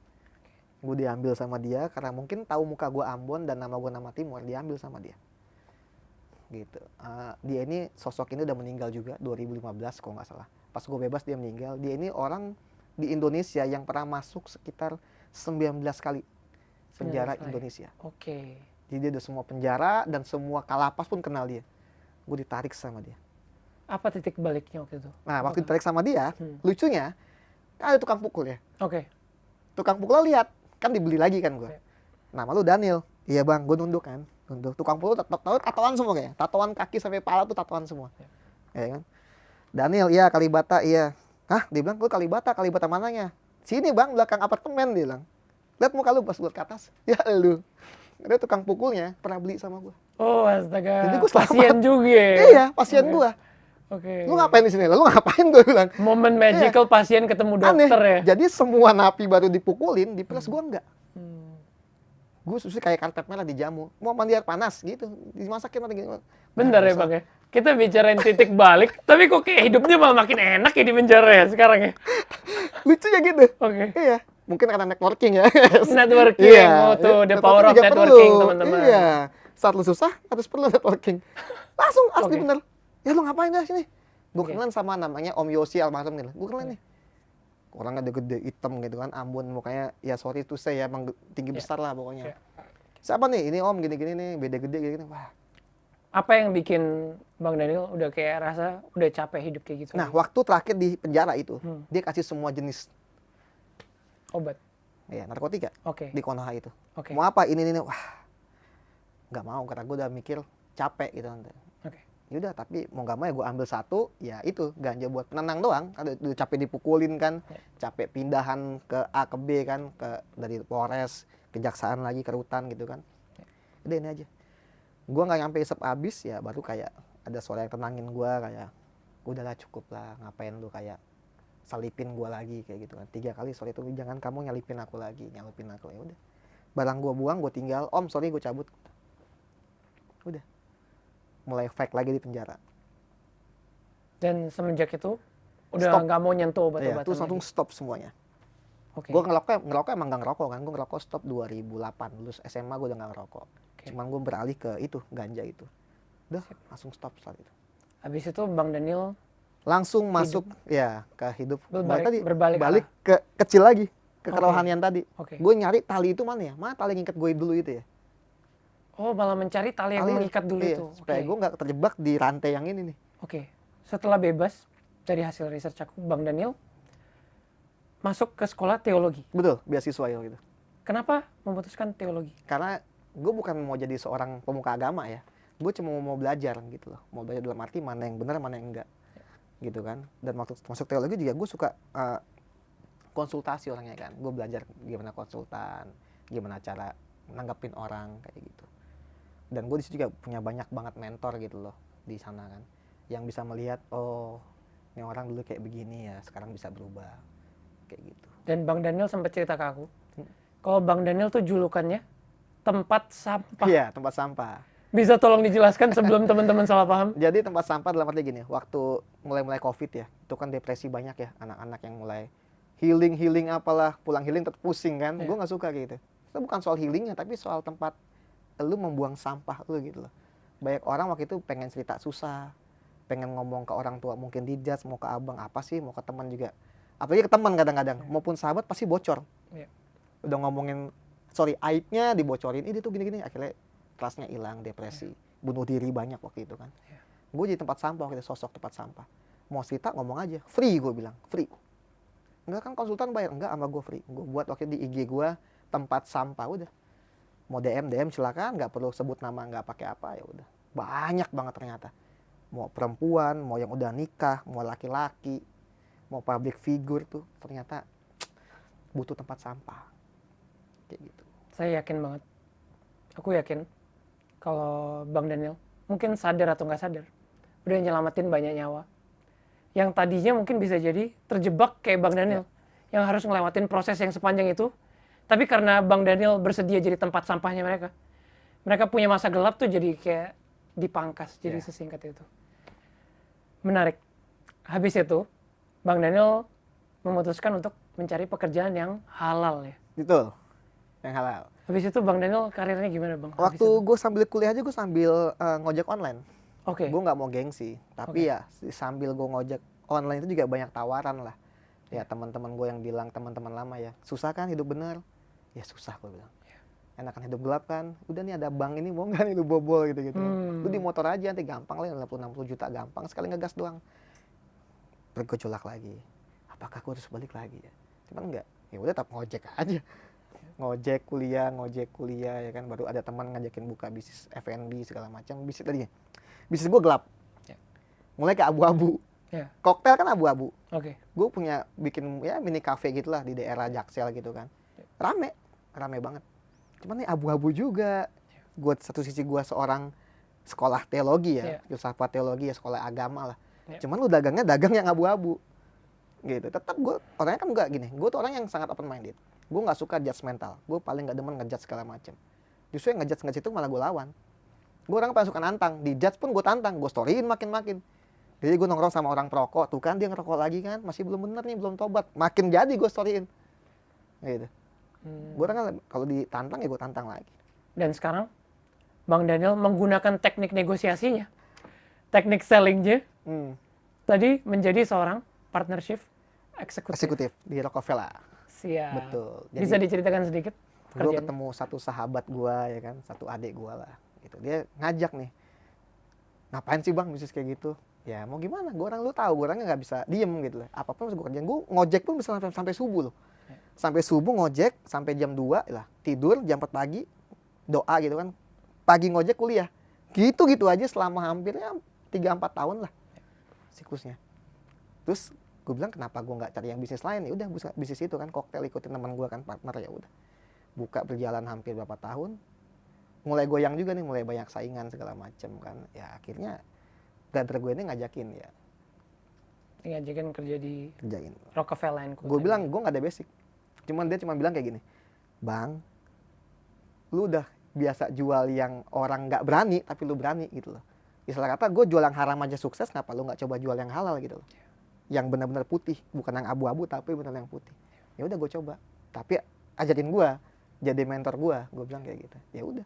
Gue diambil sama dia karena mungkin tahu muka gue Ambon dan nama gue nama Timur, diambil sama dia. Gitu. Dia ini sosok ini udah meninggal juga 2015 kalau nggak salah. Pas gue bebas dia meninggal. Dia ini orang di Indonesia yang pernah masuk sekitar 19 kali penjara 19 kali. Indonesia. Oke. Jadi dia udah semua penjara dan semua kalapas pun kenal dia. Gue ditarik sama dia. Apa titik baliknya waktu itu? Nah, waktu ditarik sama dia, lucunya, kan ada tukang pukul ya. Oke. Tukang pukul lihat, kan dibeli lagi kan gue. Nama lu Daniel. Iya bang, gue nunduk kan. Nunduk. Tukang pukul tatoan semua kayak. Tatoan kaki sampai pala tuh tatoan semua. Ya kan. Daniel, iya Kalibata, iya. Hah? Dia bilang, lu Kalibata mananya? Sini bang, belakang apartemen, dia bilang. Lihat muka lu pas lihat ke atas. Ya lu. Ada tukang pukulnya, pernah beli sama gue. Oh astaga. Jadi gue selamat. Pasien juga ya? Iya, pasien gue. Oke. Lu ngapain di sini? Lu ngapain gue bilang. Momen magical pasien ketemu dokter Aneh. ya? Jadi semua napi baru dipukulin, di plus gue enggak. Gue susu kayak karpet merah dijamu. Mau mandi air panas gitu, dimasakin atau gitu. Bener ya Bang ya? Kita bicarain titik balik, tapi kok kayak hidupnya malah makin enak ya di penjara ya sekarang ya? Lucu ya gitu. Oke. Iya. Mungkin karena networking ya. Networking, Iya. oh tuh, the power of juga networking perlu. teman-teman. Iya. Saat lu susah, harus perlu networking. Langsung asli Oke. bener. Ya lu ngapain dah sini? Gue Oke. kenalan sama namanya Om Yosi almarhum nih. Gue kenalan nih. Orangnya gede-gede, hitam gitu kan. Ambon mukanya, ya sorry to say ya, emang tinggi besar lah pokoknya. Iya. Siapa nih? Ini Om gini-gini nih, beda gede gini-gini. Wah. Apa yang bikin Bang Daniel udah kayak rasa udah capek hidup kayak gitu? Nah, waktu terakhir di penjara itu, Hmm. dia kasih semua jenis Obat. ya narkotika Oke. di Konoha itu. Oke. Mau apa? Ini. Wah, nggak mau. Karena gue udah mikir capek gitu nanti. Oke. Yaudah, tapi mau nggak mau ya gue ambil satu, ya itu ganja buat penenang doang. Ada udah capek dipukulin kan, capek pindahan ke A ke B kan, dari Polres, kejaksaan lagi ke rutan gitu kan. Udah ini aja. Gue nggak nyampe isep abis ya, baru kayak ada suara yang tenangin gue kayak, udahlah cukup lah, ngapain lu kayak salipin gue lagi kayak gitu kan. 3 kali sorry itu, jangan kamu nyalipin aku lagi, ya udah. Barang gue buang, gue tinggal, Om sorry gue cabut. Udah. Mulai fake lagi di penjara. Dan semenjak itu udah Stop. nggak mau nyentuh Iya, obat-obatan terus langsung lagi. stop semuanya. Oke. Gue ngerokok emang gak ngerokok kan. Gue ngerokok stop 2008. Lulus SMA gue udah gak ngerokok. Oke. Cuman gue beralih ke itu, ganja itu. Udah, langsung stop saat itu. Habis itu Bang Daniel Langsung masuk ya ke hidup. berbalik ke kecil lagi. Ke Oke. kerohanian tadi. Oke. Gue nyari tali itu mana ya? Mana tali yang ngikat gue dulu itu ya? Oh, malah mencari tali yang mengikat dulu iya, itu. supaya gue gak terjebak di rantai yang ini nih. Oke. Setelah bebas dari hasil research aku, Bang Daniel masuk ke sekolah teologi. Betul, beasiswa ya gitu. Kenapa memutuskan teologi? Karena gue bukan mau jadi seorang pemuka agama ya. Gue cuma mau belajar gitu loh. Mau belajar dalam arti mana yang benar, mana yang enggak. Gitu kan. Dan waktu masuk teologi juga gue suka konsultasi orangnya kan. Gue belajar gimana konsultan, gimana cara nanggapin orang kayak gitu. Dan gue di situ juga punya banyak banget mentor gitu loh di sana kan. Yang bisa melihat, oh ini orang dulu kayak begini ya, sekarang bisa berubah. Kayak gitu. Dan Bang Daniel sempat cerita ke aku, kalau Bang Daniel tuh julukannya tempat sampah. Iya, tempat sampah. Bisa tolong dijelaskan sebelum teman-teman salah paham? Jadi tempat sampah dalam arti gini, waktu mulai COVID ya, itu kan depresi banyak ya, anak-anak yang mulai healing apalah, pulang healing tetap pusing kan. Iya. Gue nggak suka gitu. Itu bukan soal healingnya, tapi soal tempat lu membuang sampah lu gitu loh. Banyak orang waktu itu pengen cerita susah, pengen ngomong ke orang tua, mungkin dijudge, mau ke abang apa sih, mau ke teman juga. Apalagi ke teman kadang-kadang, maupun sahabat pasti bocor. Iya. Udah ngomongin, aibnya dibocorin, ini tuh gini-gini, akhirnya trustnya hilang, depresi, bunuh diri banyak waktu itu kan. Gue jadi tempat sampah waktu itu, sosok tempat sampah. Mau cerita ngomong aja, free gue bilang, free. Enggak kan konsultan bayar, enggak sama gue free. Gue buat waktu di IG gue tempat sampah udah. Mau DM silakan, nggak perlu sebut nama, nggak pakai apa ya udah. Banyak banget ternyata. Mau perempuan, mau yang udah nikah, mau laki-laki, mau public figure tuh ternyata butuh tempat sampah. Kayak gitu. Saya yakin banget. Aku yakin kalau Bang Daniel mungkin sadar atau nggak sadar udah nyelamatin banyak nyawa. Yang tadinya mungkin bisa jadi terjebak kayak Bang Daniel yang harus ngelewatin proses yang sepanjang itu. Tapi karena Bang Daniel bersedia jadi tempat sampahnya mereka punya masa gelap tuh jadi kayak dipangkas, jadi sesingkat itu. Menarik. Habis itu, Bang Daniel memutuskan untuk mencari pekerjaan yang halal ya. Itu yang halal. Habis itu Bang Daniel karirnya gimana Bang? Waktu gue sambil kuliah aja gue sambil ngojek online. Oke. Gue nggak mau gengsi, tapi ya sambil gue ngojek online itu juga banyak tawaran lah. Ya teman-teman gue yang bilang, teman-teman lama ya, susah kan hidup bener? Ya susah gue bilang. Enakan hidup gelap kan? Udah nih ada bank ini mau nggak nih lu bobol gitu-gitu. Lu di motor aja nanti gampang lah, 50-60 juta gampang, sekali ngegas doang. Bergejolak lagi. Apakah gue harus balik lagi ya? Cuman enggak. Ya udah tetap ngojek aja. Ngojek kuliah ya kan, baru ada teman ngajakin buka bisnis F&B segala macam. Bisnis tadinya. Bisnis gue gelap. Mulai ke abu-abu. Koktail kan abu-abu. Oke. Gue punya bikin ya mini cafe gitulah di daerah Jaksel gitu kan. Rame banget. Cuman nih abu-abu juga. Gue satu sisi gue seorang sekolah teologi ya, filsafat teologi ya, sekolah agama lah. Cuman lu dagangnya dagang yang abu-abu. Gitu. Tetap gue orangnya kan enggak gini. Gue tuh orang yang sangat open minded. Gue nggak suka judgmental. Gue paling nggak demen ngejudge segala macem. Justru yang ngejudge itu malah gue lawan. Gue orang paling suka nantang, di judge pun gue tantang, gue storyin makin-makin. Jadi gue nongkrong sama orang perokok, tuh kan dia ngerokok lagi kan, masih belum bener nih, belum tobat. Makin jadi gue storyin. Gitu. Gue orang kan kalau ditantang ya gue tantang lagi. Dan sekarang Bang Daniel menggunakan teknik negosiasinya, teknik sellingnya, tadi menjadi seorang partnership eksekutif. Di Rockefeller. Siap. Betul. Bisa diceritakan sedikit? Gue ketemu satu sahabat gue ya kan, satu adik gue lah. Gitu. Dia ngajak nih, ngapain sih bang bisnis kayak gitu? Ya mau gimana, gue orang lu tahu, gue orangnya nggak bisa diem gitu lah. Apapun harus gue kerjain, gue ngojek pun bisa sampai subuh loh. Sampai subuh ngojek, sampai jam 2 lah, tidur jam 4 pagi, doa gitu kan. Pagi ngojek kuliah. Gitu-gitu aja selama hampirnya 3-4 tahun lah siklusnya. Terus gue bilang kenapa gue nggak cari yang bisnis lain? Ya udah bisnis itu kan, koktel, ikutin teman gue kan, partner, ya udah. Buka berjalan hampir berapa tahun, mulai goyang juga nih, mulai banyak saingan segala macam kan. Ya akhirnya brother gue ini ngajakin ya. Ngajakin kerja di Kerjain. Rockefeller. Gue bilang gue nggak ada basic. Dia cuma bilang kayak gini, bang, lu udah biasa jual yang orang nggak berani, tapi lu berani gitu loh. Istilah kata gue jual yang haram aja sukses, kenapa lu nggak coba jual yang halal gitu loh. Yang benar-benar putih, bukan yang abu-abu tapi benar yang putih. Ya udah gue coba. Tapi ajarin gue, jadi mentor gue bilang kayak gitu. Ya udah.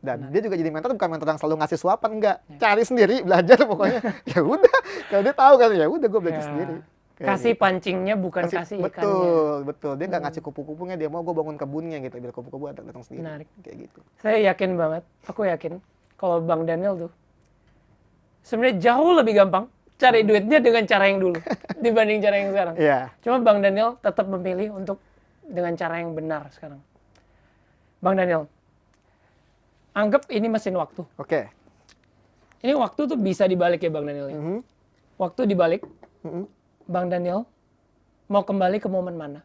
Dan dia juga jadi mentor, bukan mentor yang selalu ngasih suapan, enggak. Cari sendiri, belajar pokoknya. Ya udah. Kalau dia tahu kan, ya udah gue belajar sendiri. Kayak kasih gitu. pancingnya bukan kasih ikannya. Betul. Dia nggak ngasih kupu-kupunya, dia mau gue bangun kebunnya gitu, biar kupu-kupu datang sendiri. Menarik. Kayak gitu. Saya yakin banget, aku yakin kalau Bang Daniel tuh sebenarnya jauh lebih gampang cari duitnya dengan cara yang dulu dibanding cara yang sekarang. Iya. Cuma Bang Daniel tetap memilih untuk dengan cara yang benar sekarang. Bang Daniel, anggap ini mesin waktu. Oke. Ini waktu tuh bisa dibalik ya Bang Daniel. Ya? Waktu dibalik, Bang Daniel mau kembali ke momen mana?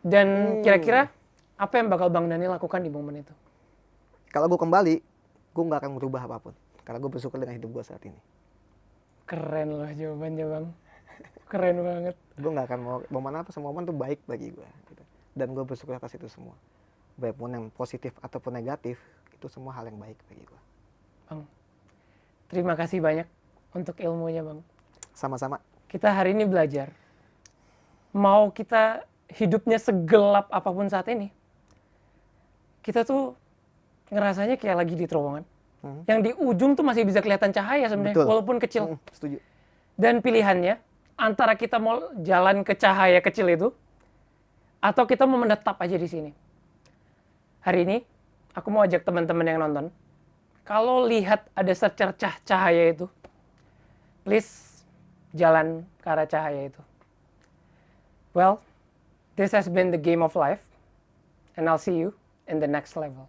Dan kira-kira apa yang bakal Bang Daniel lakukan di momen itu? Kalau gue kembali, gue nggak akan merubah apapun. Karena gue bersyukur dengan hidup gue saat ini. Keren loh jawabannya Bang. Keren banget. Gue nggak akan mau momen apa, semua momen tuh baik bagi gue. Gitu. Dan gue bersyukur atas itu semua. Baik pun yang positif ataupun negatif, itu semua hal yang baik bagi gue. Bang, terima kasih banyak untuk ilmunya Bang. Sama-sama. Kita hari ini belajar. Mau kita hidupnya segelap apapun saat ini, kita tuh ngerasanya kayak lagi di terowongan. Yang di ujung tuh masih bisa kelihatan cahaya sebenarnya, walaupun kecil. Setuju. Dan pilihannya, antara kita mau jalan ke cahaya kecil itu, atau kita mau menetap aja di sini. Hari ini, aku mau ajak teman-teman yang nonton, kalau lihat ada secercah cahaya itu, please jalan ke arah cahaya itu. Well, this has been the game of life, and I'll see you in the next level.